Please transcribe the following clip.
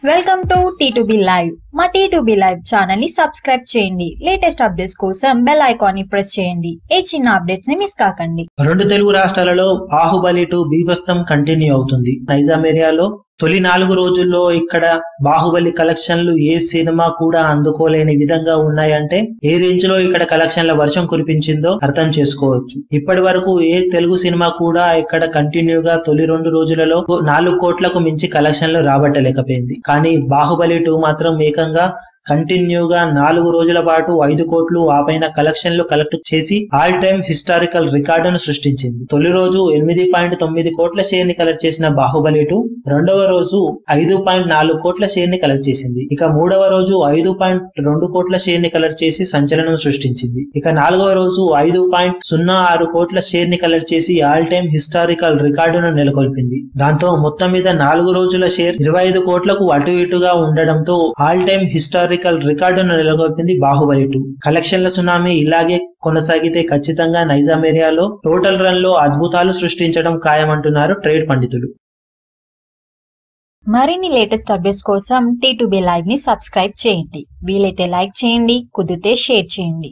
Welcome to T2B live. మా T2B live channel ని subscribe చేయండి. లేటెస్ట్ అప్డేట్స్ కోసం బెల్ ఐకాన్ ని ప్రెస్ చేయండి. ఏ చిన్న అప్డేట్స్ ని మిస్ కాకండి. రెండు తెలుగు రాష్ట్రాలలో బాహుబలి 2 బీభత్సం కంటిన్యూ అవుతుంది. నైజాం ఏరియాలో తొలి 4 రోజుల్లో ఇక్కడ బాహుబలి కలెక్షన్లు ఏ సినిమా కూడా అందుకోలేని విధంగా ఉన్నాయంటే ఏ రేంజ్ లో ఇక్కడ కలెక్షన్ల వర్షం కురిపించిందో అర్థం చేసుకోవచ్చు. ఇప్పటి వరకు ఏ తెలుగు సినిమా కూడా ఇక్కడ కంటిన్యూగా తొలి 2 రోజులలో 4 కోట్లకు మించి కలెక్షన్లు రాబట్టలేకపోయింది. కానీ బాహుబలి 2 మాత్రం ఏకంగా కంటిన్యూగా 4 రోజుల పాటు 5 కోట్లు ఆపైన కలెక్షన్లు కలెక్ట్ చేసి ఆల్ టైమ్ హిస్టారికల్ రికార్డును సృష్టించింది. తొలి రోజు 8.9 కోట్ల షేర్ ని కలెక్ట్ చేసిన బాహుబలి 2 రెండవ రోజు 5.4 కోట్ల షేర్ ని కలెక్ట్ చేసింది. ఇక మూడవ రోజు 5.2 కోట్ల షేర్ ని కలెక్ట్ చేసి సంచలనం సృష్టించింది. ఇక నాలుగవ రోజు 5.06 కోట్ల షేర్ ని కలెక్ట్ చేసి ఆల్ టైమ్ హిస్టారికల్ రికార్డును నెలకొల్పింది. దాంతో మొత్తం మీద 4 రోజుల షేర్ 25 కోట్లకు అటు ఇటుగా ఉండడంతో ఆల్ టైమ్ హిస్టారికల్ రికార్డును నెలకొల్పింది బాహుబలి 2. కలెక్షన్ల సునామీ ఇలాగే కొనసాగితే ఖచ్చితంగా నైజాం ఏరియాలో టోటల్ రన్ లో అద్భుతాలు సృష్టించడం ఖాయమంటున్నారు ట్రేడ్ పండితులు. మరిన్ని లేటెస్ట్ అప్డేట్స్ కోసం T2B లైవ్ ని సబ్స్క్రైబ్ చేయండి. వీలైతే లైక్ చేయండి, కుదిరితే షేర్ చేయండి.